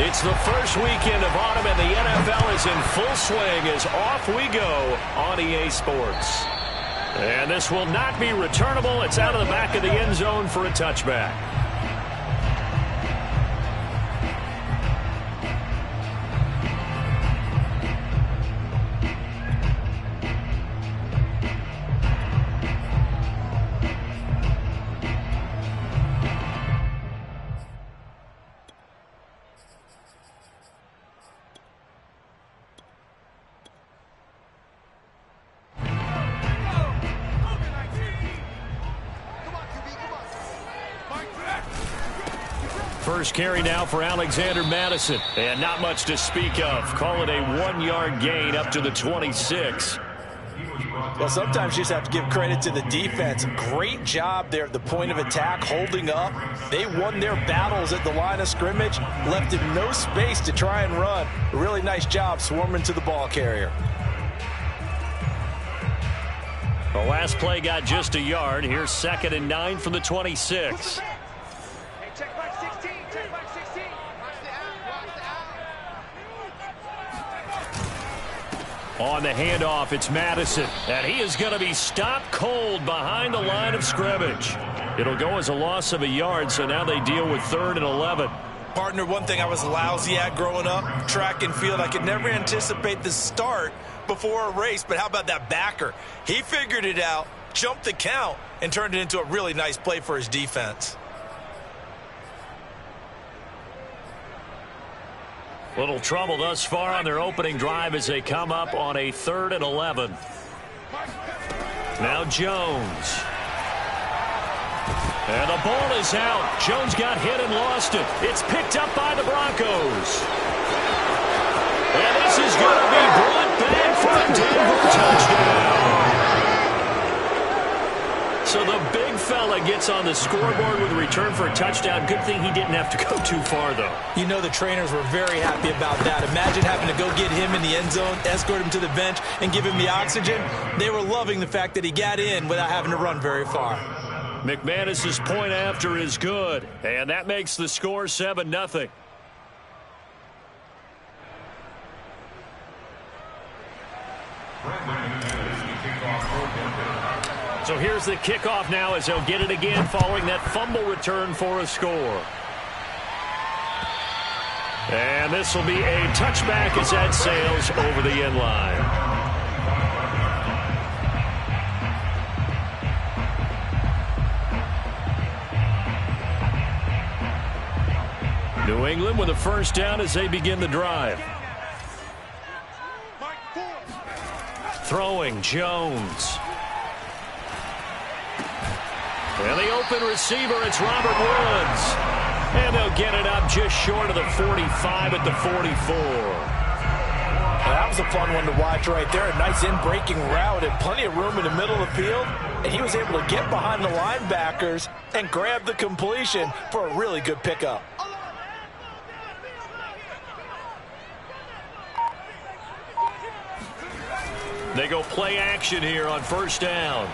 It's the first weekend of autumn, and the NFL is in full swing as off we go on EA Sports. And this will not be returnable. It's out of the back of the end zone for a touchback. First carry now for Alexander Madison. And not much to speak of. Call it a 1-yard gain up to the 26. Well, sometimes you just have to give credit to the defense. Great job there at the point of attack, holding up. They won their battles at the line of scrimmage, left him no space to try and run. A really nice job swarming to the ball carrier. The last play got just a yard. Here's 2nd and 9 from the 26. On the handoff, it's Madison, and he is going to be stopped cold behind the line of scrimmage. It'll go as a loss of a yard, so now they deal with 3rd and 11. Partner, one thing I was lousy at growing up, track and field, I could never anticipate the start before a race, but how about that backer? He figured it out, jumped the count, and turned it into a really nice play for his defense. Little trouble thus far on their opening drive as they come up on a 3rd and 11. Now Jones. And the ball is out. Jones got hit and lost it. It's picked up by the Broncos. And this is going to be brought back for a Denver touchdown. So the big fella gets on the scoreboard with a return for a touchdown. Good thing he didn't have to go too far, though. You know the trainers were very happy about that. Imagine having to go get him in the end zone, escort him to the bench, and give him the oxygen. They were loving the fact that he got in without having to run very far. McManus's point after is good, and that makes the score 7-0. So here's the kickoff now as they'll get it again following that fumble return for a score. And this will be a touchback as that sails over the end line. New England with a first down as they begin the drive. Throwing Jones. And the open receiver, it's Robert Woods. And they'll get it up just short of the 45 at the 44. Well, that was a fun one to watch right there. A nice in-breaking route and plenty of room in the middle of the field. And he was able to get behind the linebackers and grab the completion for a really good pickup. They go play action here on first down.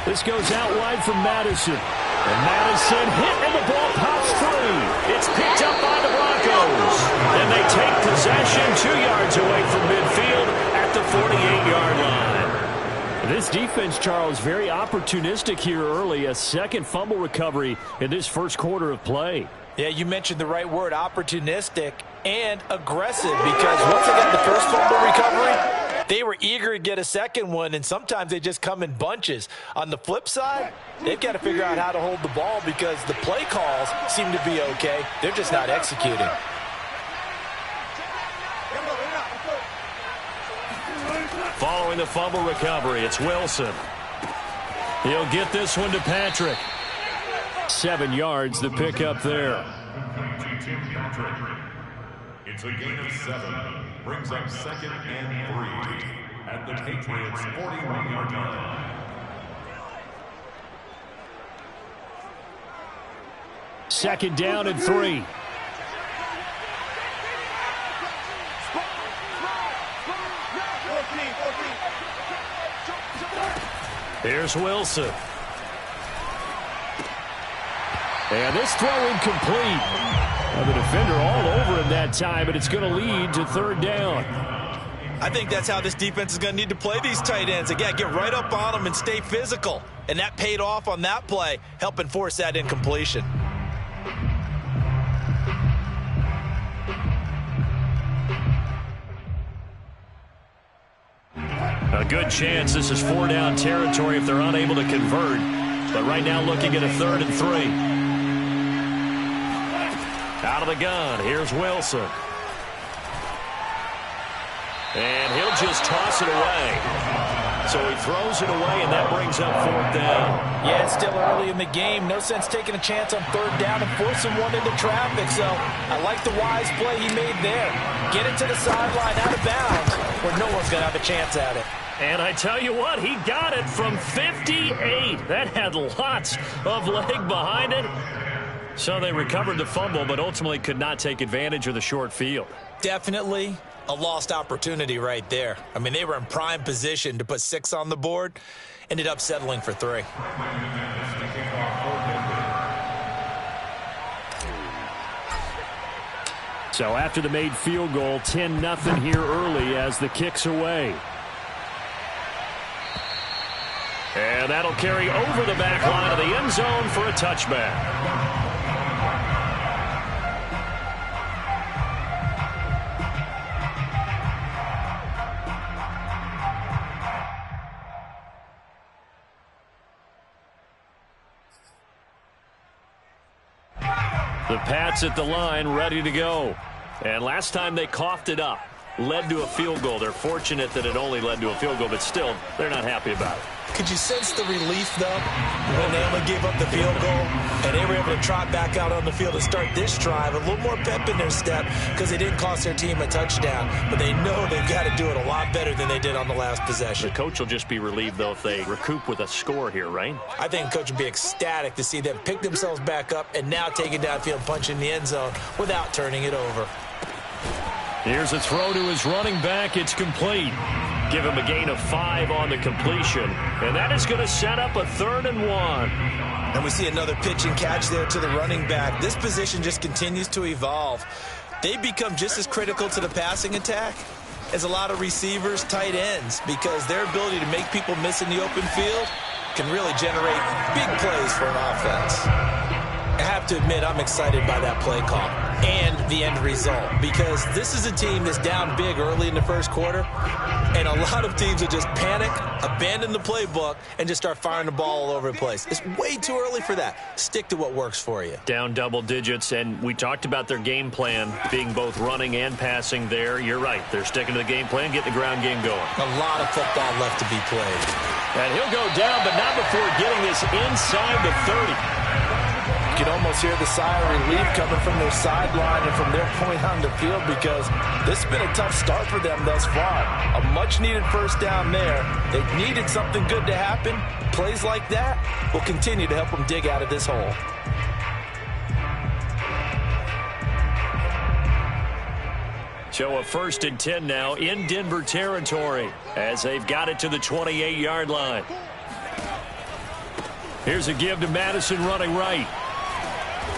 This goes out wide from Madison. And Madison hit, and the ball pops free. It's picked up by the Broncos. And they take possession 2 yards away from midfield at the 48-yard line. This defense, Charles, very opportunistic here early. A second fumble recovery in this first quarter of play. Yeah, you mentioned the right word, opportunistic and aggressive, because once they got the first fumble recovery, they were eager to get a second one, and sometimes they just come in bunches. On the flip side, they've got to figure out how to hold the ball because the play calls seem to be okay. They're just not executing. Following the fumble recovery, it's Wilson. He'll get this one to Patrick. 7 yards, the pick up there. It's a gain of 7. Brings up 2nd and 3 at the Patriots' 41-yard line. Second down and 3. Here's Wilson. And this throw incomplete. Well, the defender all over him that time, but it's going to lead to third down. I think that's how this defense is going to need to play these tight ends. Again, get right up on them and stay physical. And that paid off on that play, helping force that incompletion. A good chance this is 4-down territory if they're unable to convert. But right now looking at a 3rd and 3. Out of the gun, here's Wilson. And he'll just toss it away. So he throws it away, and that brings up 4th down. Yeah, it's still early in the game. No sense taking a chance on 3rd down and forcing one into traffic. So I like the wise play he made there. Get it to the sideline out of bounds where no one's going to have a chance at it. And I tell you what, he got it from 58. That had lots of leg behind it. So they recovered the fumble, but ultimately could not take advantage of the short field. Definitely a lost opportunity right there. I mean, they were in prime position to put 6 on the board. Ended up settling for 3. So after the made field goal, 10-0 here early as the kick's away. And that'll carry over the back line of the end zone for a touchback. The Pats at the line, ready to go. And last time they coughed it up, led to a field goal. They're fortunate that it only led to a field goal, but still, they're not happy about it. Could you sense the relief, though, when they only gave up the field goal and they were able to trot back out on the field and start this drive? A little more pep in their step because they didn't cost their team a touchdown, but they know they've got to do it a lot better than they did on the last possession. The coach will just be relieved, though, if they recoup with a score here, right? I think the coach would be ecstatic to see them pick themselves back up and now take it downfield, punch in the end zone without turning it over. Here's a throw to his running back. It's complete. Give him a gain of 5 on the completion. And that is going to set up a 3rd and 1. And we see another pitch and catch there to the running back. This position just continues to evolve. They become just as critical to the passing attack as a lot of receivers, tight ends, because their ability to make people miss in the open field can really generate big plays for an offense. I have to admit, I'm excited by that play call and the end result, because this is a team that's down big early in the first quarter, and a lot of teams will just panic, abandon the playbook, and just start firing the ball all over the place. It's way too early for that. Stick to what works for you. Down double digits, and we talked about their game plan being both running and passing there. You're right. They're sticking to the game plan, getting the ground game going. A lot of football left to be played. And he'll go down, but not before getting this inside the 30. You can almost hear the sigh of relief coming from their sideline and from their point on the field, because this has been a tough start for them thus far. A much-needed first down there. They've needed something good to happen. Plays like that will continue to help them dig out of this hole. So a 1st and 10 now in Denver territory as they've got it to the 28-yard line. Here's a give to Madison running right.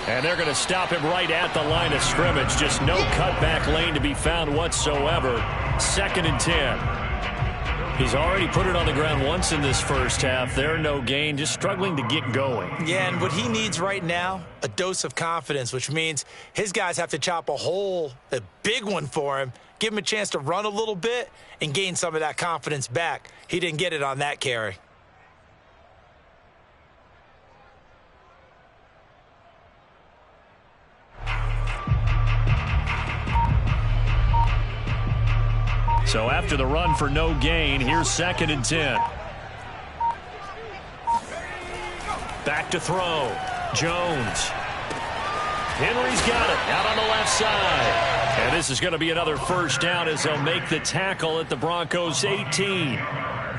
And they're going to stop him right at the line of scrimmage. Just no cutback lane to be found whatsoever. 2nd and 10. He's already put it on the ground once in this first half. There, no gain, just struggling to get going. Yeah, and what he needs right now, a dose of confidence, which means his guys have to chop a big one for him, give him a chance to run a little bit and gain some of that confidence back. He didn't get it on that carry. So after the run for no gain, here's 2nd and 10. Back to throw. Jones. Henry's got it out on the left side. And this is going to be another first down as they'll make the tackle at the Broncos 18.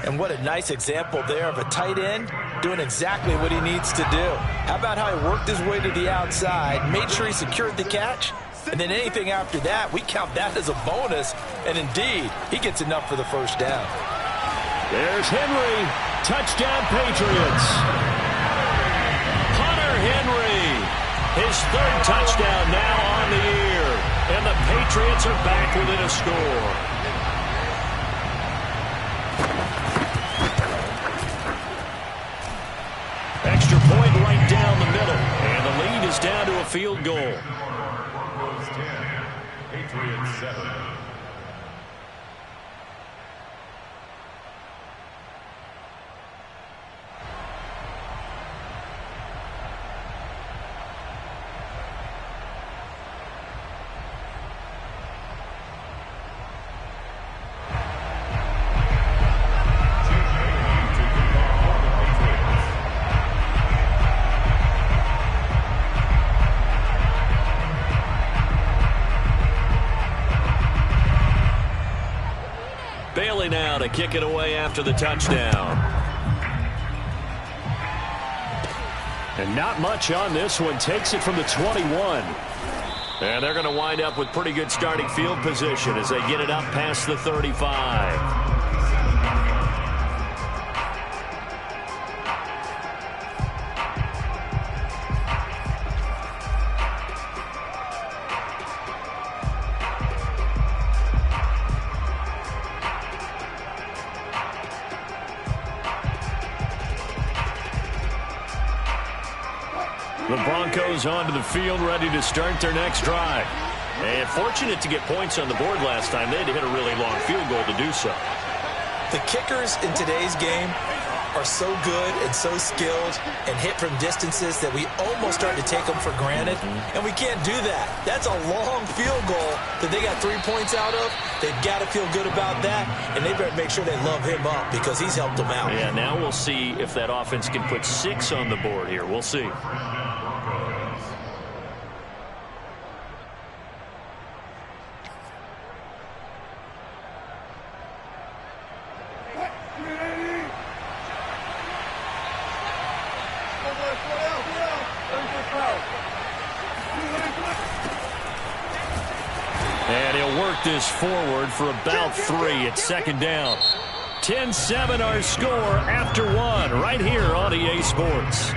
And what a nice example there of a tight end doing exactly what he needs to do. How about how he worked his way to the outside, made sure he secured the catch, and then anything after that, we count that as a bonus. And indeed, he gets enough for the first down. There's Henry. Touchdown, Patriots. Hunter Henry. His 3rd touchdown now on Patriots are back within a score. Extra point right down the middle. And the lead is down to a field goal. Broncos 10, Patriots 7. Bailey now to kick it away after the touchdown. And not much on this one. Takes it from the 21. And they're going to wind up with pretty good starting field position as they get it up past the 35. The Broncos onto the field, ready to start their next drive. And fortunate to get points on the board last time. They had to hit a really long field goal to do so. The kickers in today's game are so good and so skilled and hit from distances that we almost start to take them for granted. And we can't do that. That's a long field goal that they got 3 points out of. They've got to feel good about that, and they better make sure they love him up because he's helped them out. Yeah, now we'll see if that offense can put 6 on the board here. We'll see. And he'll work this forward for about 3. It's second down. 10-7 our score after 1 right here on EA Sports.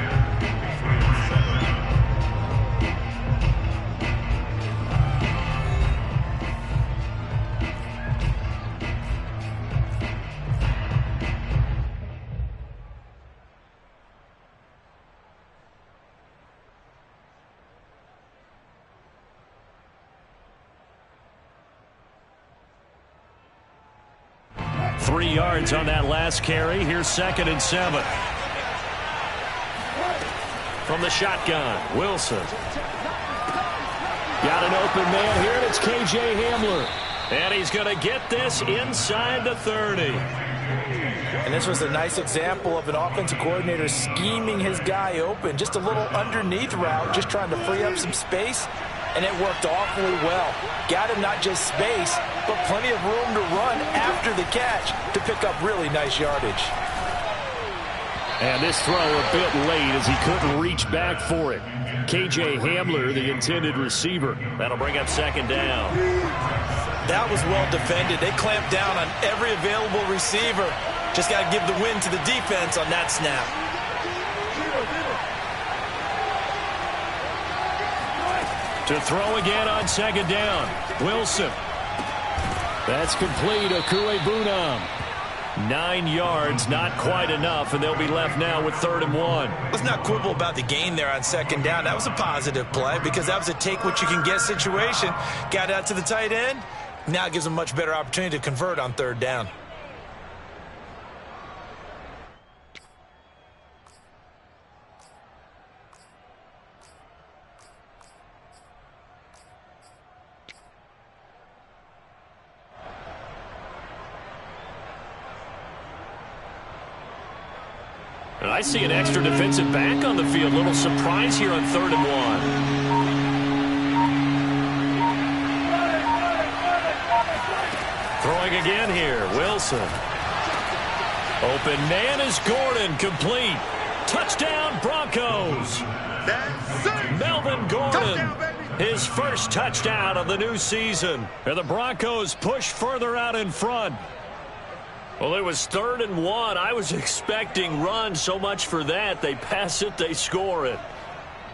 Three yards on that last carry. Here's 2nd and 7. From the shotgun, Wilson. Got an open man here, and it's K.J. Hamler. And he's going to get this inside the 30. And this was a nice example of an offensive coordinator scheming his guy open. Just a little underneath route, just trying to free up some space. And it worked awfully well. Got him not just space, but plenty of room to run after the catch to pick up really nice yardage. And this throw a bit late as he couldn't reach back for it. K.J. Hamler, the intended receiver. That'll bring up 2nd down. That was well defended. They clamped down on every available receiver. Just got to give the win to the defense on that snap. To throw again on 2nd down. Wilson. That's complete. Okuebunam. 9 yards, not quite enough, and they'll be left now with 3rd and 1. Let's not quibble about the gain there on 2nd down. That was a positive play because that was a take-what-you-can-get situation. Got out to the tight end. Now it gives them a much better opportunity to convert on 3rd down. And I see an extra defensive back on the field. Little surprise here on 3rd and 1. Throwing again here, Wilson. Open man is Gordon, complete. Touchdown Broncos. Melvin Gordon, his first touchdown of the new season. And the Broncos push further out in front. Well, it was 3rd and 1. I was expecting run, so much for that. They pass it, they score it.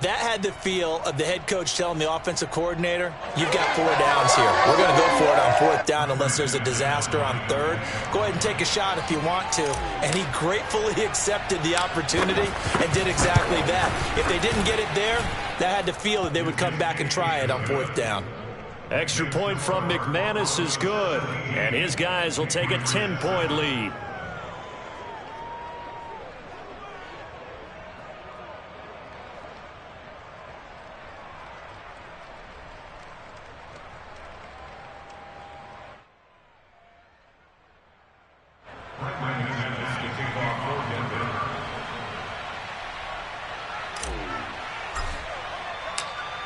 That had the feel of the head coach telling the offensive coordinator, you've got 4 downs here. We're going to go for it on 4th down unless there's a disaster on 3rd. Go ahead and take a shot if you want to. And he gratefully accepted the opportunity and did exactly that. If they didn't get it there, that had the feel that they would come back and try it on 4th down. Extra point from McManus is good. And his guys will take a 10-point lead.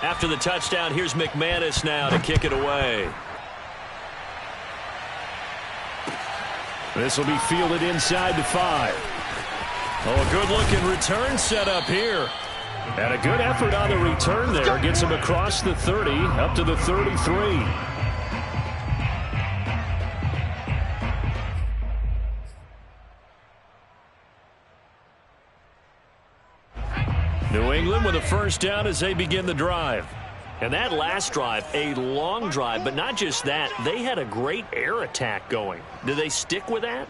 After the touchdown, here's McManus now to kick it away. This will be fielded inside the 5. Oh, a good-looking return set up here. And a good effort on the return there. Gets him across the 30, up to the 33. New England with a first down as they begin the drive. And that last drive, a long drive, but not just that. They had a great air attack going. Do they stick with that?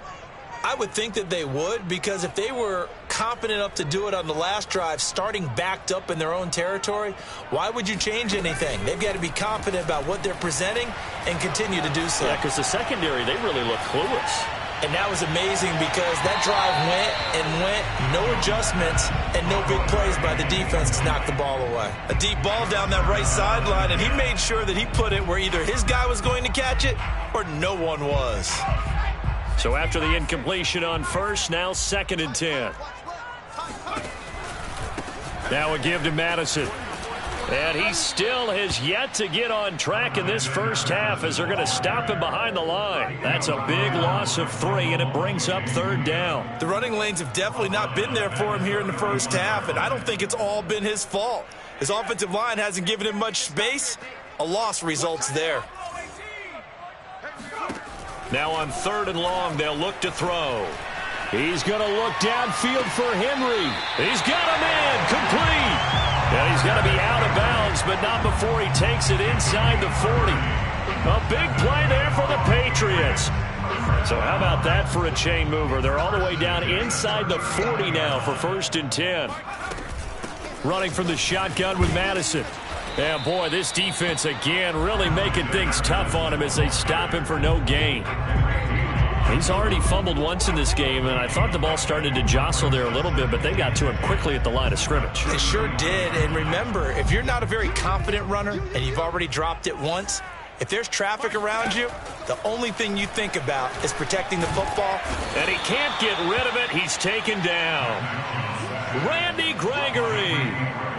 I would think that they would, because if they were confident enough to do it on the last drive, starting backed up in their own territory, why would you change anything? They've got to be confident about what they're presenting and continue to do so. Yeah, because the secondary, they really look clueless. And that was amazing because that drive went and went, no adjustments, and no big plays by the defense to knock the ball away. A deep ball down that right sideline, and he made sure that he put it where either his guy was going to catch it or no one was. So after the incompletion on first, now 2nd and 10. Now a give to Madison. And he still has yet to get on track in this first half as they're going to stop him behind the line. That's a big loss of 3, and it brings up 3rd down. The running lanes have definitely not been there for him here in the first half, and I don't think it's all been his fault. His offensive line hasn't given him much space. A loss results there. Now on 3rd and long, they'll look to throw. He's going to look downfield for Henry. He's got him in, complete. And he's going to be out of bounds, but not before he takes it inside the 40. A big play there for the Patriots. So how about that for a chain mover? They're all the way down inside the 40 now for 1st and 10. Running from the shotgun with Madison. And boy, this defense again really making things tough on him as they stop him for no gain. He's already fumbled once in this game, and I thought the ball started to jostle there a little bit, but they got to him quickly at the line of scrimmage. They sure did, and remember, if you're not a very confident runner and you've already dropped it once, if there's traffic around you, the only thing you think about is protecting the football. And he can't get rid of it. He's taken down. Randy Gregory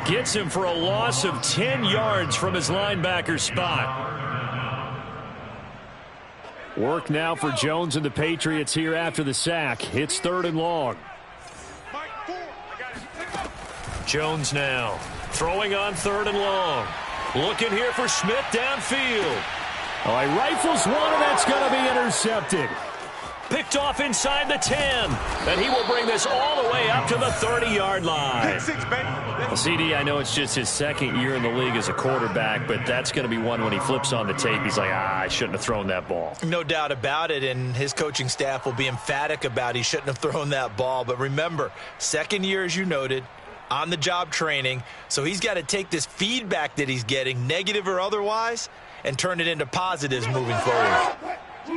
gets him for a loss of 10 yards from his linebacker spot. Work now for Jones and the Patriots here after the sack. It's 3rd and long. Jones now throwing on 3rd and long. Looking here for Smith downfield. Oh, he rifles one, and that's going to be intercepted. Picked off inside the 10. And he will bring this all the way up to the 30-yard line. Well, CD, I know it's just his 2nd year in the league as a quarterback, but that's going to be one when he flips on the tape. He's like, I shouldn't have thrown that ball. No doubt about it, and his coaching staff will be emphatic about he shouldn't have thrown that ball. But remember, 2nd year, as you noted, on-the-job training. So he's got to take this feedback that he's getting, negative or otherwise, and turn it into positives moving forward.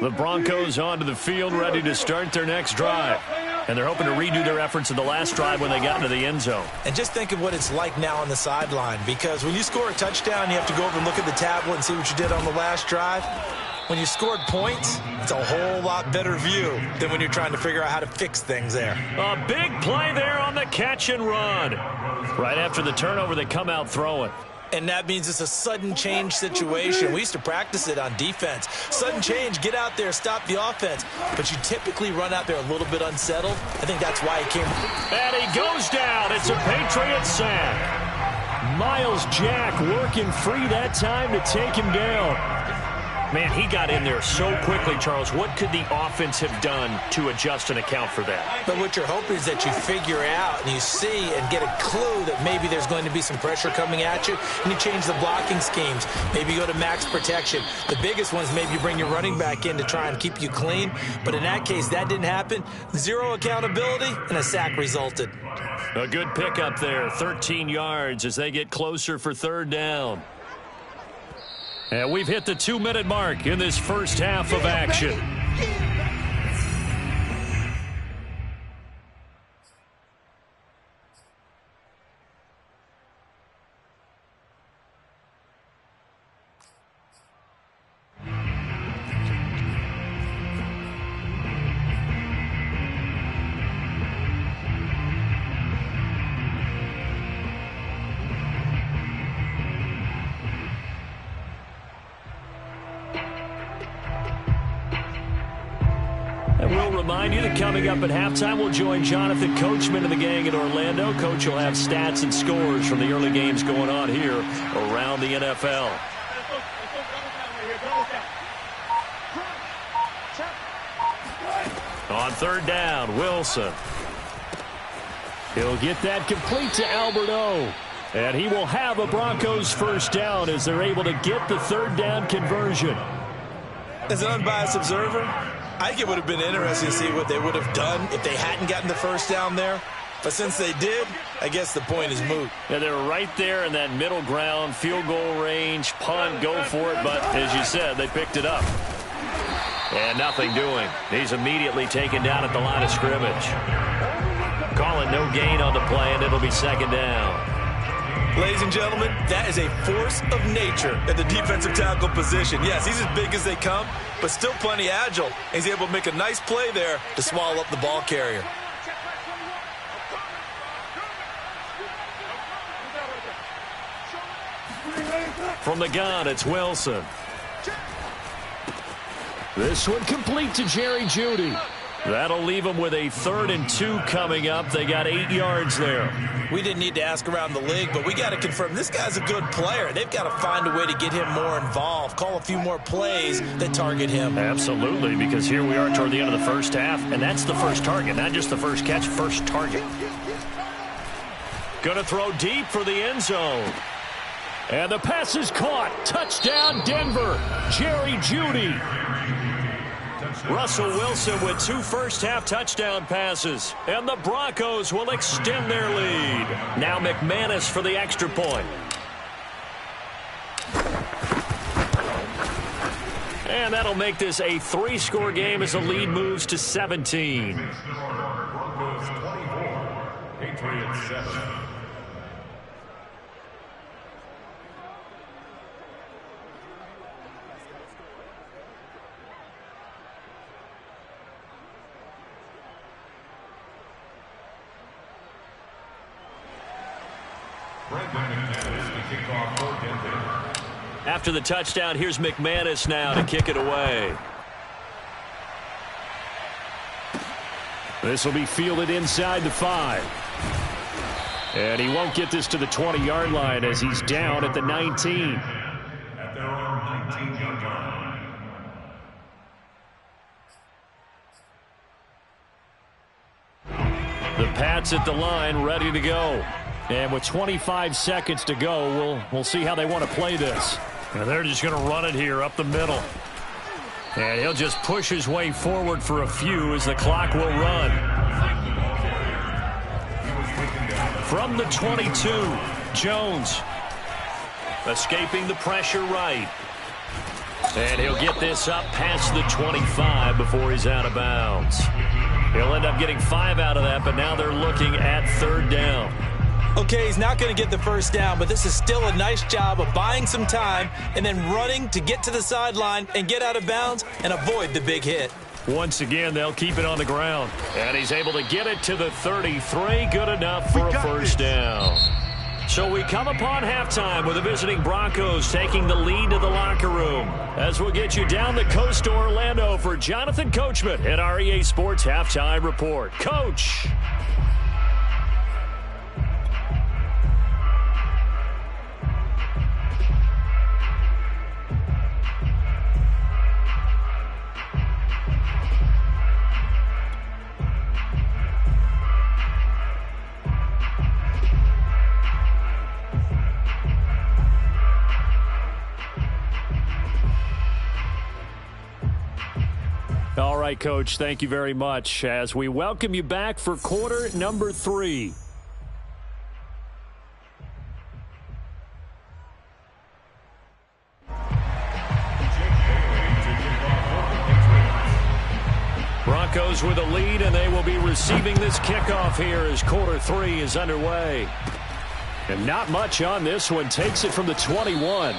The Broncos onto the field, ready to start their next drive. And they're hoping to redo their efforts in the last drive when they got into the end zone. And just think of what it's like now on the sideline, because when you score a touchdown, you have to go over and look at the tablet and see what you did on the last drive. When you scored points, it's a whole lot better view than when you're trying to figure out how to fix things there. A big play there on the catch and run. Right after the turnover, they come out throwing. And that means it's a sudden change situation. We used to practice it on defense. Sudden change, get out there, stop the offense. But you typically run out there a little bit unsettled. I think that's why he came. And he goes down. It's a Patriot sack. Miles Jack working free that time to take him down. Man, he got in there so quickly, Charles. What could the offense have done to adjust and account for that? But what you're hoping is that you figure out and you see and get a clue that maybe there's going to be some pressure coming at you, and you change the blocking schemes. Maybe you go to max protection. The biggest ones, maybe you bring your running back in to try and keep you clean. But in that case, that didn't happen. Zero accountability, and a sack resulted. A good pickup there, 13 yards as they get closer for third down. And we've hit the 2-minute mark in this first half of action. We'll remind you that coming up at halftime, we'll join Jonathan Coachman and the gang in Orlando. Coach will have stats and scores from the early games going on here around the NFL. On third down, Wilson. He'll get that complete to Alberto. And he will have a Broncos first down as they're able to get the third down conversion. As an unbiased observer, I think it would have been interesting to see what they would have done if they hadn't gotten the first down there. But since they did, I guess the point is moot. Yeah, they were right there in that middle ground, field goal range, punt, go for it. But as you said, they picked it up. And nothing doing. He's immediately taken down at the line of scrimmage. Calling no gain on the play, and it'll be second down. Ladies and gentlemen, that is a force of nature at the defensive tackle position. Yes, he's as big as they come, but still plenty agile. He's able to make a nice play there to swallow up the ball carrier. From the gun, it's Wilson. This one complete to Jerry Jeudy. That'll leave them with a 3rd and 2 coming up. They got 8 yards there. We didn't need to ask around the league, but we got to confirm this guy's a good player. They've got to find a way to get him more involved, call a few more plays that target him. Absolutely, because here we are toward the end of the first half, and that's the first target, not just the first catch, first target. Going to throw deep for the end zone. And the pass is caught. Touchdown, Denver. Jerry Jeudy. Russell Wilson with 2 first-half touchdown passes. And the Broncos will extend their lead. Now McManus for the extra point. And that'll make this a 3-score game as the lead moves to 17. Broncos 24, Patriots 7. After the touchdown, here's McManus now to kick it away. This will be fielded inside the 5. And he won't get this to the 20-yard line as he's down at the 19. At their own 19-yard line. The Pats at the line, ready to go. And with 25 seconds to go, we'll see how they want to play this. And they're just going to run it here up the middle. And he'll just push his way forward for a few as the clock will run. From the 22, Jones. Escaping the pressure right. And he'll get this up past the 25 before he's out of bounds. He'll end up getting 5 out of that, but now they're looking at 3rd down. Okay, he's not going to get the first down, but this is still a nice job of buying some time and then running to get to the sideline and get out of bounds and avoid the big hit. Once again, they'll keep it on the ground. And he's able to get it to the 33. Good enough for a first down. So we come upon halftime with the visiting Broncos taking the lead to the locker room. As we'll get you down the coast to Orlando for Jonathan Coachman at our EA Sports Halftime Report. Coach. All right, Coach, thank you very much as we welcome you back for quarter number 3. Broncos with a lead, and they will be receiving this kickoff here as quarter 3 is underway. And not much on this one. Takes it from the 21.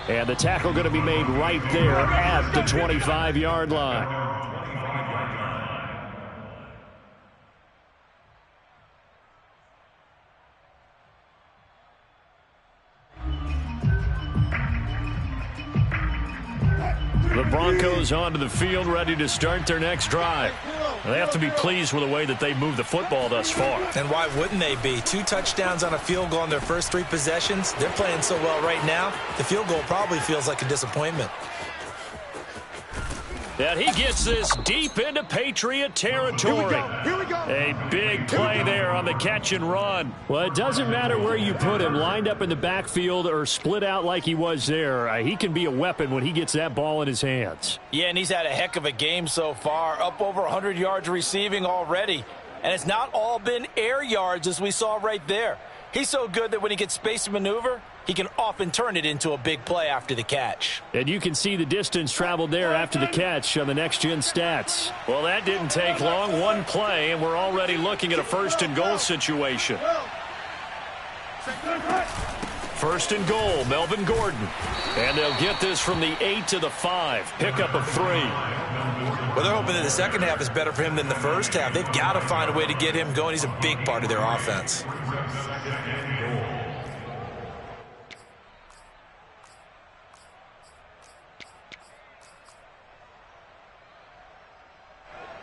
And the tackle going to be made right there at the 25-yard line. The Broncos onto the field, ready to start their next drive. They have to be pleased with the way that they moved the football thus far. And why wouldn't they be? 2 touchdowns on a field goal in their first 3 possessions. They're playing so well right now, the field goal probably feels like a disappointment. And he gets this deep into Patriot territory. Here we go. A big play there on the catch and run. Well, it doesn't matter where you put him, lined up in the backfield or split out like he was there. He can be a weapon when he gets that ball in his hands. Yeah, and he's had a heck of a game so far, up over 100 yards receiving already. And it's not all been air yards as we saw right there. He's so good that when he gets space to maneuver, he can often turn it into a big play after the catch. And you can see the distance traveled there after the catch on the next-gen stats. Well, that didn't take long. 1 play, and we're already looking at a first-and-goal situation. First and goal, Melvin Gordon. And they'll get this from the 8 to the 5. Pickup of 3. Well, they're hoping that the second half is better for him than the first half. They've got to find a way to get him going. He's a big part of their offense.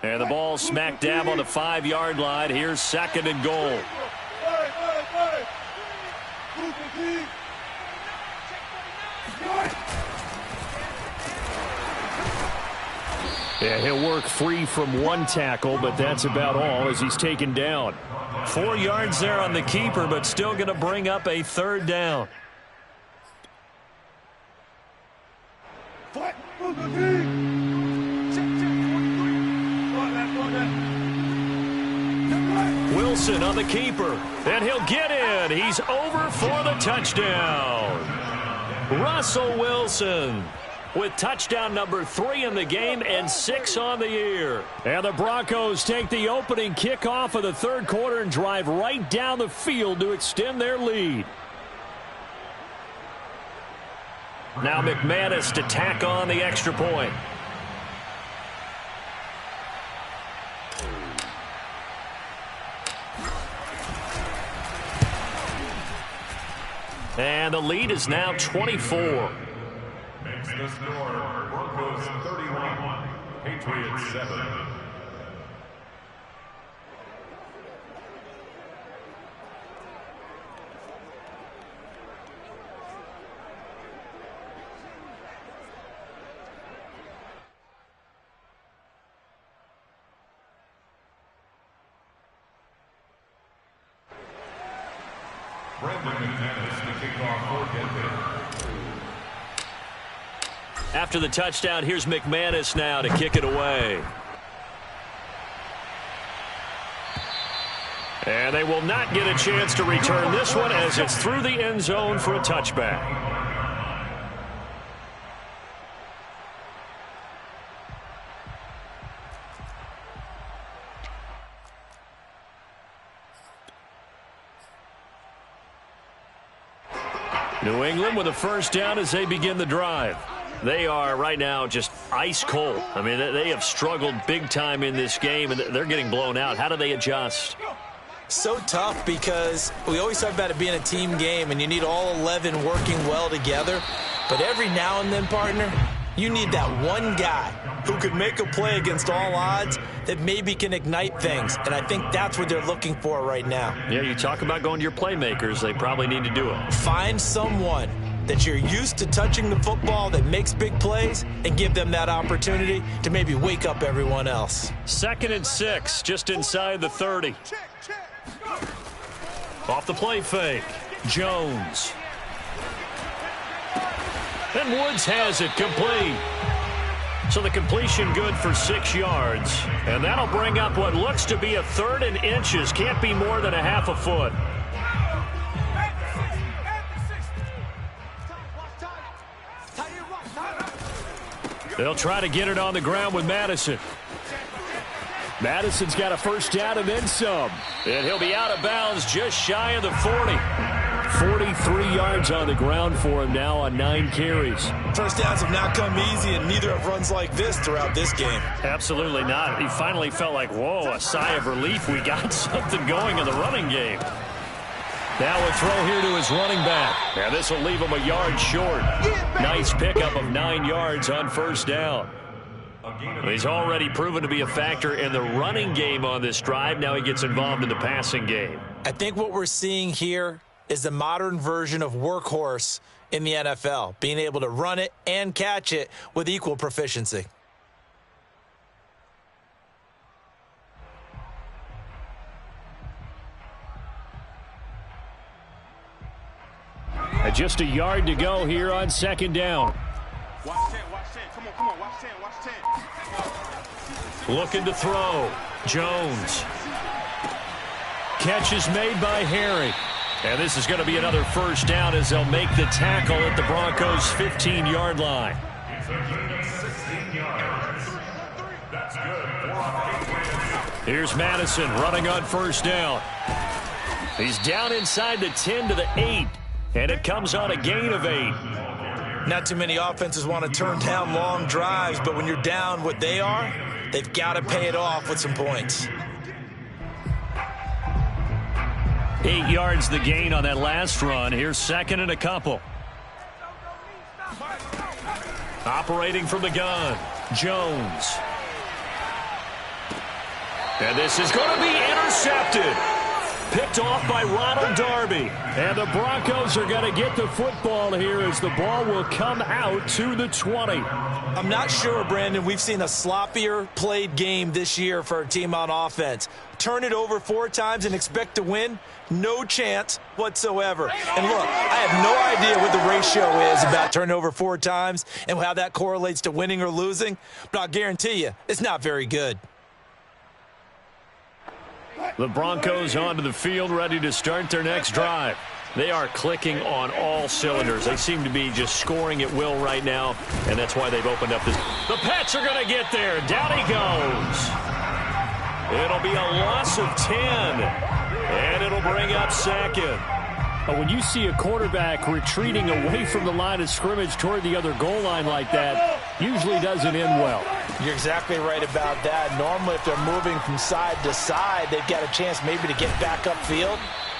And the ball smack dab on the 5-yard line. Here's second and goal. Yeah, he'll work free from 1 tackle, but that's about all as he's taken down. 4 yards there on the keeper, but still going to bring up a 3rd down. Wilson on the keeper, and he'll get in. He's over for the touchdown. Russell Wilson with touchdown number 3 in the game and 6 on the year. And the Broncos take the opening kickoff of the 3rd quarter and drive right down the field to extend their lead. Now McManus to tack on the extra point. And the lead is now 24. Makes the score Broncos 31, Patriots 7. After the touchdown, here's McManus now to kick it away. And they will not get a chance to return this one as it's through the end zone for a touchback. New England with a first down as they begin the drive. They are right now just ice cold. I mean, they have struggled big time in this game, and they're getting blown out. How do they adjust? So tough because we always talk about it being a team game, and you need all 11 working well together. But every now and then, partner, you need that one guy who could make a play against all odds that maybe can ignite things. And I think that's what they're looking for right now. Yeah, you talk about going to your playmakers. They probably need to do it. Find someone that you're used to touching the football that makes big plays and give them that opportunity to maybe wake up everyone else. 2nd and 6, just inside the 30. Off the play fake, Jones. And Woods has it complete. So the completion good for 6 yards. And that'll bring up what looks to be a 3rd and inches. Can't be more than a half a foot. They'll try to get it on the ground with Madison. Madison's got a first down and then some. And he'll be out of bounds just shy of the 40. 43 yards on the ground for him now on 9 carries. First downs have not come easy, and neither have runs like this throughout this game. Absolutely not. He finally felt like, whoa, a sigh of relief. We got something going in the running game. Now a throw here to his running back. And this will leave him a yard short. Nice pickup of 9 yards on first down. He's already proven to be a factor in the running game on this drive. Now he gets involved in the passing game. I think what we're seeing here is the modern version of workhorse in the NFL, being able to run it and catch it with equal proficiency. And just a yard to go here on second down. Watch 10, watch 10. Come on, watch 10, watch 10. Looking to throw. Jones. Catch is made by Harry. And this is going to be another first down as they'll make the tackle at the Broncos' 15-yard line. Here's Madison running on first down. He's down inside the 10 to the 8, and it comes on a gain of 8. Not too many offenses want to turn down long drives, but when you're down what they are, they've got to pay it off with some points. 8 yards the gain on that last run. Here's second and a couple. Operating from the gun, Jones. And this is going to be intercepted. Picked off by Ronald Darby. And the Broncos are going to get the football here as the ball will come out to the 20. I'm not sure, Brandon, we've seen a sloppier played game this year for a team on offense. Turn it over 4 times and expect to win? No chance whatsoever. And look, I have no idea what the ratio is about turning over 4 times and how that correlates to winning or losing, but I'll guarantee you it's not very good. The Broncos onto the field, ready to start their next drive. They are clicking on all cylinders. They seem to be just scoring at will right now, and that's why they've opened up this. The Pats are going to get there. Down he goes. It'll be a loss of 10, and it'll bring up second. But when you see a quarterback retreating away from the line of scrimmage toward the other goal line like that, usually doesn't end well. You're exactly right about that. Normally, if they're moving from side to side, they've got a chance maybe to get back upfield.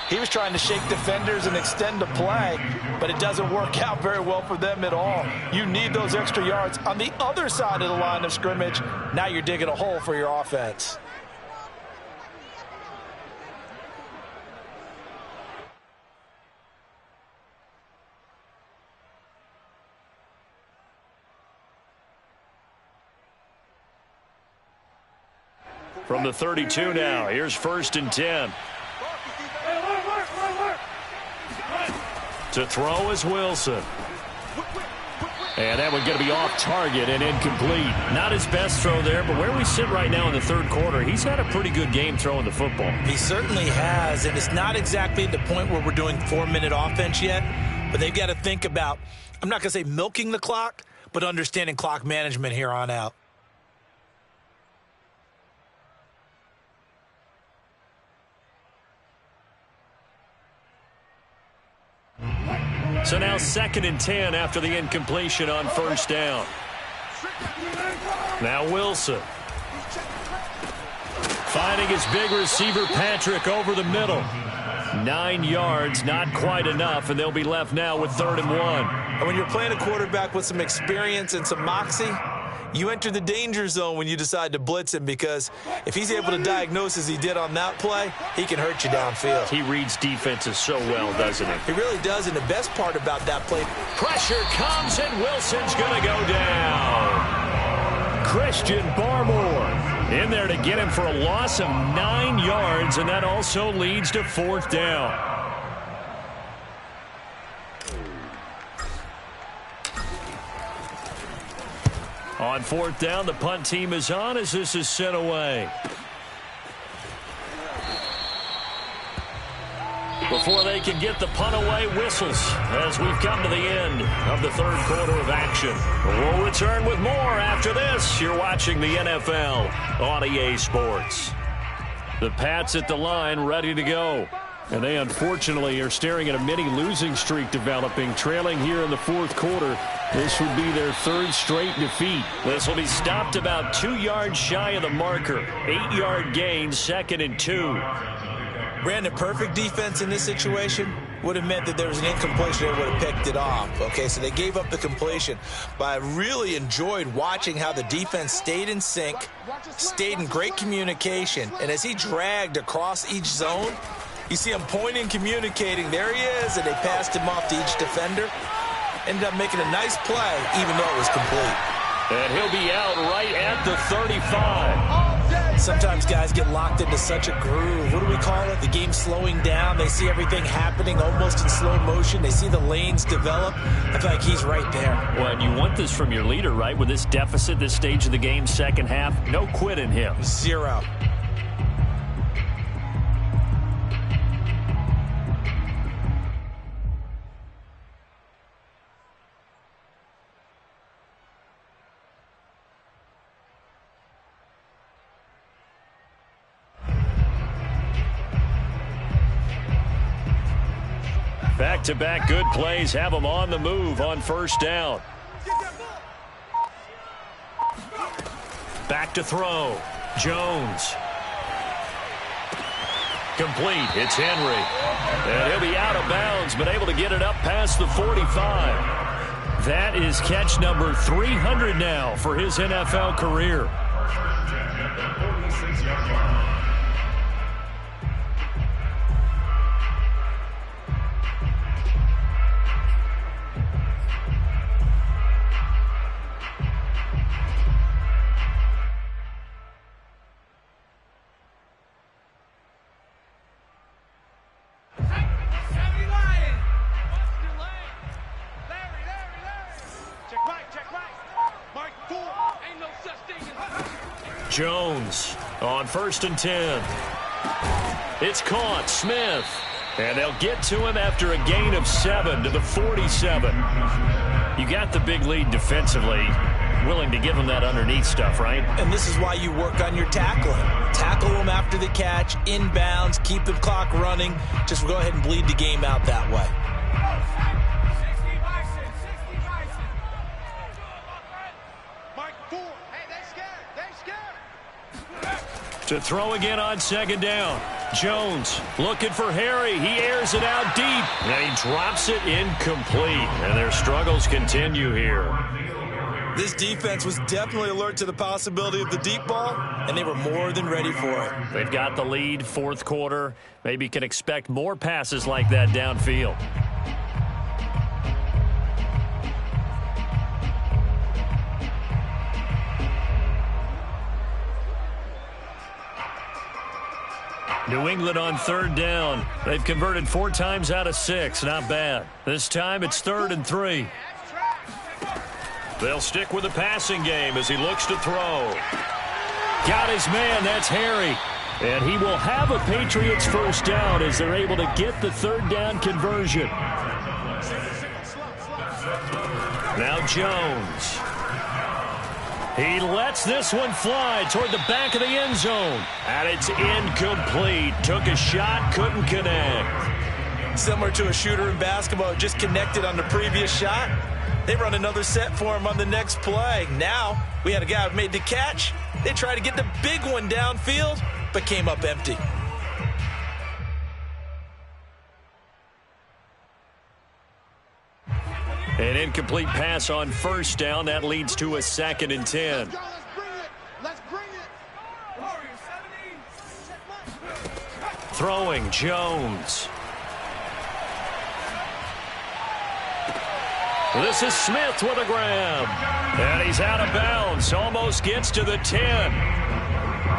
He was trying to shake defenders and extend the play, but it doesn't work out very well for them at all. You need those extra yards on the other side of the line of scrimmage. Now you're digging a hole for your offense. From the 32 now, here's first and 10. To throw is Wilson. And that one's going to be off target and incomplete. Not his best throw there, but where we sit right now in the third quarter, he's had a pretty good game throwing the football. He certainly has, and it's not exactly at the point where we're doing 4-minute offense yet, but they've got to think about, I'm not going to say milking the clock, but understanding clock management here on out. So now second and 10 after the incompletion on first down. Now Wilson. Finding his big receiver Patrick over the middle. 9 yards, not quite enough, and they'll be left now with 3rd and 1. And when you're playing a quarterback with some experience and some moxie, you enter the danger zone when you decide to blitz him, because if he's able to diagnose as he did on that play, he can hurt you downfield. He reads defenses so well, doesn't he? He really does, and the best part about that play, pressure comes, and Wilson's going to go down. Christian Barmore in there to get him for a loss of 9 yards, and that also leads to 4th down. On fourth down, the punt team is on as this is sent away. Before they can get the punt away, whistles as we've come to the end of the third quarter of action. We'll return with more after this. You're watching the NFL on EA Sports. The Pats at the line, ready to go. And they unfortunately are staring at a mini losing streak developing, trailing here in the fourth quarter. This would be their third straight defeat. This will be stopped about 2 yards shy of the marker. 8-yard gain, 2nd and 2. Brandon, perfect defense in this situation would have meant that there was an incompletion. They would have picked it off. Okay, so they gave up the completion. But I really enjoyed watching how the defense stayed in sync, stayed in great communication. And as he dragged across each zone, you see him pointing, communicating. There he is, and they passed him off to each defender. Ended up making a nice play, even though it was complete. And he'll be out right at the 35. Sometimes guys get locked into such a groove. What do we call it? The game slowing down. They see everything happening almost in slow motion. They see the lanes develop. I feel like he's right there. Well, and you want this from your leader, right? With this deficit, this stage of the game, second half, no quit in him. 0. Back-to-back good plays have them on the move on first down. Back to throw. Jones. Complete. It's Henry. And he'll be out of bounds, but able to get it up past the 45. That is catch number 300 now for his NFL career. Jones on 1st and 10. It's caught. Smith. And they'll get to him after a gain of 7 to the 47. You got the big lead defensively. Willing to give him that underneath stuff, right? And this is why you work on your tackling. Tackle him after the catch, inbounds, keep the clock running. Just go ahead and bleed the game out that way. To throw again on 2nd down. Jones looking for Harry. He airs it out deep. And he drops it incomplete. And their struggles continue here. This defense was definitely alert to the possibility of the deep ball, and they were more than ready for it. They've got the lead, fourth quarter. Maybe can expect more passes like that downfield. New England on 3rd down. They've converted 4 times out of 6. Not bad. This time it's 3rd and 3. They'll stick with the passing game as he looks to throw. Got his man. That's Harry. And he will have a Patriots first down as they're able to get the 3rd down conversion. Now Jones. He lets this one fly toward the back of the end zone. And it's incomplete. Took a shot, couldn't connect. Similar to a shooter in basketball, just connected on the previous shot. They run another set for him on the next play. Now, we had a guy who made the catch. They tried to get the big one downfield, but came up empty. An incomplete pass on first down. That leads to a 2nd and 10. Throwing Jones. This is Smith with a grab. And he's out of bounds. Almost gets to the 10.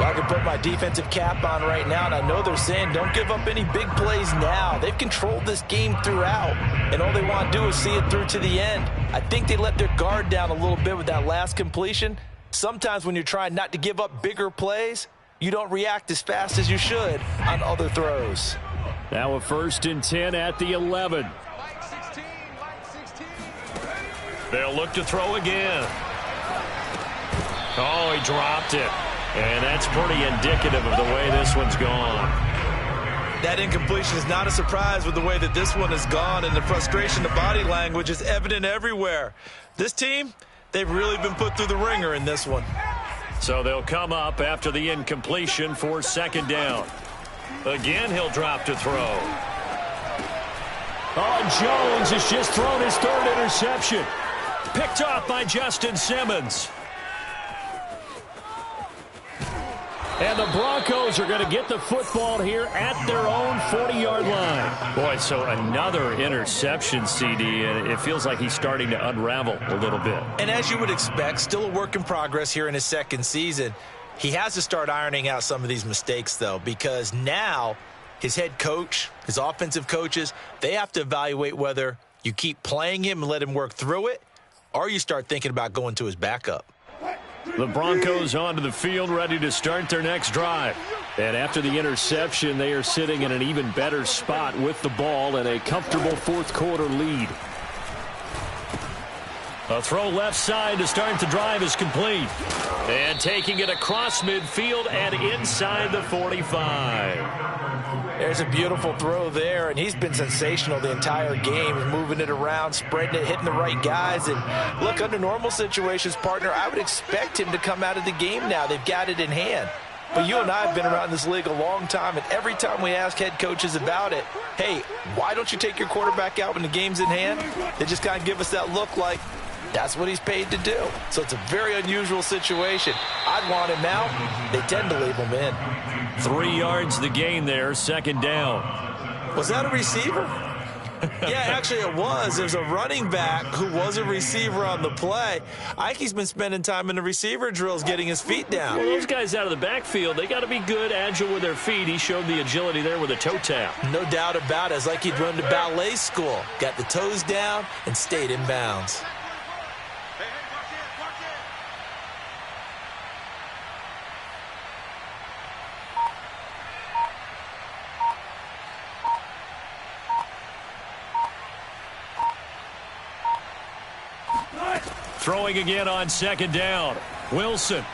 Well, I can put my defensive cap on right now, and I know they're saying don't give up any big plays now. They've controlled this game throughout, and all they want to do is see it through to the end. I think they let their guard down a little bit with that last completion. Sometimes when you're trying not to give up bigger plays, you don't react as fast as you should on other throws. Now a 1st and 10 at the 11. They'll look to throw again. Oh, he dropped it. And that's pretty indicative of the way this one's gone. That incompletion is not a surprise with the way that this one has gone, and the frustration, the body language is evident everywhere. This team, they've really been put through the ringer in this one. So they'll come up after the incompletion for 2nd down. Again, he'll drop to throw. Oh, Jones has just thrown his 3rd interception. Picked off by Justin Simmons. And the Broncos are going to get the football here at their own 40-yard line. Boy, so another interception, CD, and it feels like he's starting to unravel a little bit. And as you would expect, still a work in progress here in his 2nd season. He has to start ironing out some of these mistakes, though, because now his head coach, his offensive coaches, they have to evaluate whether you keep playing him and let him work through it, or you start thinking about going to his backup. The Broncos onto the field, ready to start their next drive. And after the interception, they are sitting in an even better spot with the ball and a comfortable 4th quarter lead. A throw left side to start the drive is complete. And taking it across midfield and inside the 45. There's a beautiful throw there, and he's been sensational the entire game. He's moving it around, spreading it, hitting the right guys. And look, under normal situations, partner, I would expect him to come out of the game now. They've got it in hand. But you and I have been around this league a long time, and every time we ask head coaches about it, hey, why don't you take your quarterback out when the game's in hand? They just kind of give us that look like that's what he's paid to do. So it's a very unusual situation. I'd want him out. They tend to leave him in. 3 yards the gain there, 2nd down. Was that a receiver? Yeah, actually it was. There's a running back who was a receiver on the play. Ike's been spending time in the receiver drills getting his feet down. Well, those guys out of the backfield, they got to be good, agile with their feet. He showed the agility there with a toe tap. No doubt about it. It's like he'd run to ballet school. Got the toes down and stayed in bounds. Throwing again on 2nd down. Wilson.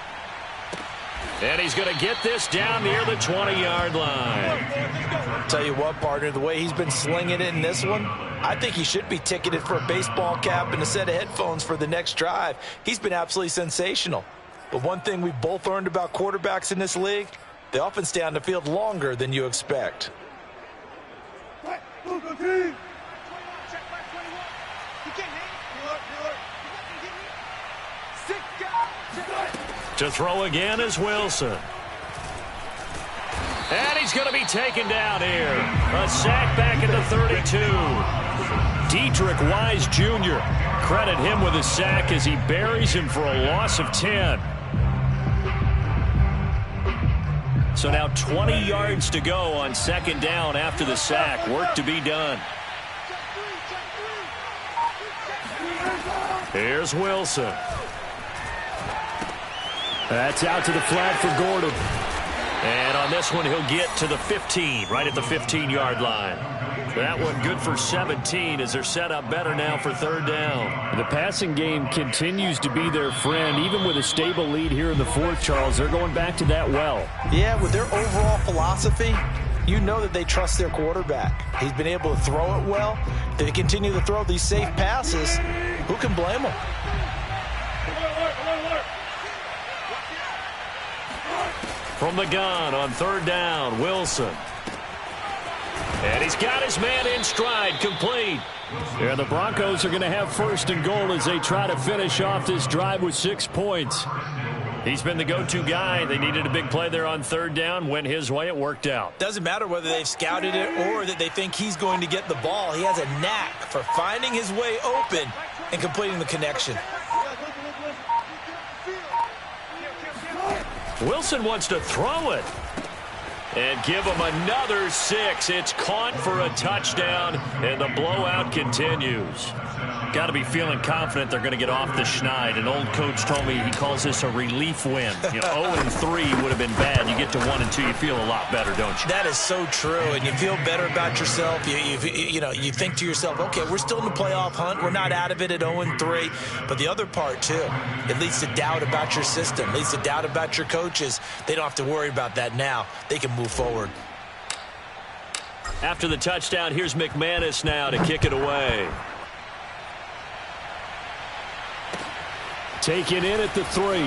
And he's going to get this down near the 20-yard line. Tell you what, partner, the way he's been slinging it in this one, I think he should be ticketed for a baseball cap and a set of headphones for the next drive. He's been absolutely sensational. But one thing we've both learned about quarterbacks in this league, they often stay on the field longer than you expect. To throw again is Wilson. And he's going to be taken down here. A sack back at the 32. Dietrich Wise Jr. Credit him with a sack as he buries him for a loss of 10. So now 20 yards to go on 2nd down after the sack. Work to be done. Here's Wilson. That's out to the flat for Gordon. And on this one, he'll get to the 15, right at the 15-yard line. That one good for 17 as they're set up better now for 3rd down. The passing game continues to be their friend. Even with a stable lead here in the 4th, Charles, they're going back to that well. Yeah, with their overall philosophy, you know that they trust their quarterback. He's been able to throw it well. They continue to throw these safe passes. Who can blame them? From the gun on 3rd down, Wilson. And he's got his man in stride, complete. And the Broncos are going to have 1st and goal as they try to finish off this drive with 6 points. He's been the go-to guy. They needed a big play there on 3rd down. Went his way. It worked out. Doesn't matter whether they've scouted it or that they think he's going to get the ball. He has a knack for finding his way open and completing the connection. Wilson wants to throw it. And give him another 6. It's caught for a touchdown, and the blowout continues. Got to be feeling confident they're going to get off the schneid. An old coach told me he calls this a relief win. 0-3 would have been bad. You get to 1-2, you feel a lot better, don't you? That is so true, and you feel better about yourself. You think to yourself, okay, we're still in the playoff hunt. We're not out of it at 0-3. But the other part, too, it leads to doubt about your system, leads to doubt about your coaches. They don't have to worry about that now. They can move forward. After the touchdown, here's McManus now to kick it away. Taken in at the 3.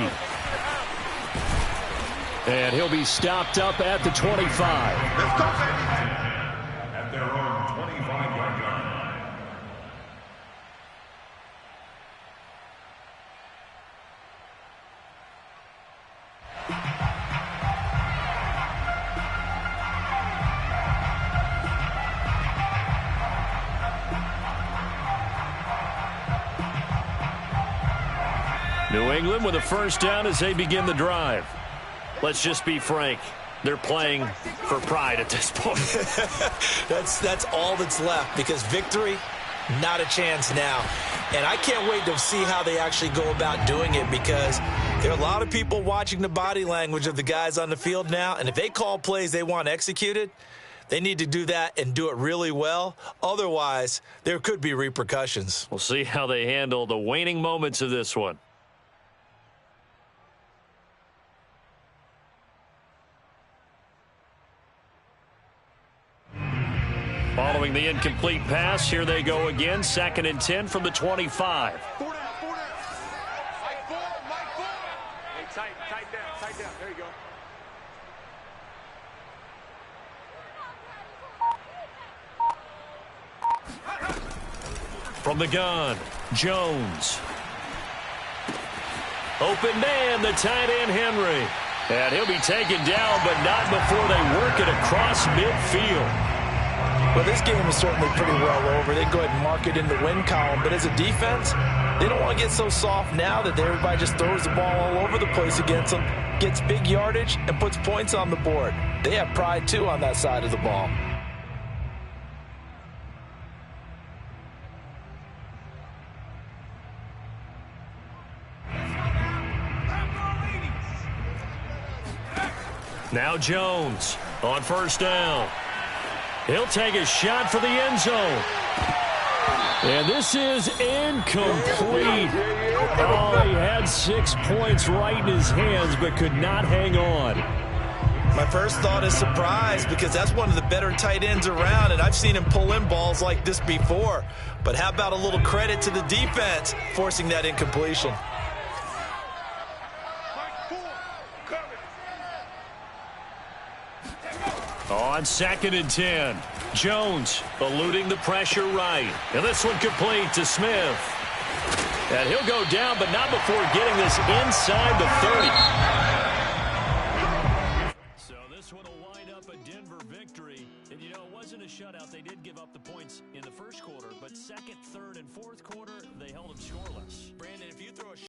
And he'll be stopped up at the 25. Let's go, baby. At their own 25-yard line. New England with a first down as they begin the drive. Let's just be frank. They're playing for pride at this point. That's all that's left, because victory, not a chance now. And I can't wait to see how they actually go about doing it, because there are a lot of people watching the body language of the guys on the field now, and if they call plays they want executed, they need to do that and do it really well. Otherwise, there could be repercussions. We'll see how they handle the waning moments of this one. Following the incomplete pass, here they go again. 2nd and 10 from the 25. Four down, four down. Mike four, Mike four. Hey, tight down. There you go. From the gun, Jones. Open man, the tight end, Henry. And he'll be taken down, but not before they work it across midfield. Well, this game is certainly pretty well over. They go ahead and mark it in the win column. But as a defense, they don't want to get so soft now that everybody just throws the ball all over the place against them, gets big yardage, and puts points on the board. They have pride, too, on that side of the ball. Now Jones on first down. He'll take a shot for the end zone. And this is incomplete. Oh, he had 6 points right in his hands, but could not hang on. My first thought is surprise, because that's one of the better tight ends around, and I've seen him pull in balls like this before. But how about a little credit to the defense forcing that incompletion? On 2nd and 10, Jones eluding the pressure right. And this one complete to Smith. And he'll go down, but not before getting this inside the 30. So this one will wind up a Denver victory. And, it wasn't a shutout. They did give up the points in the first quarter, but 2nd, 3rd, and 4th quarter, they held them scoreless. Brandon, if you throw a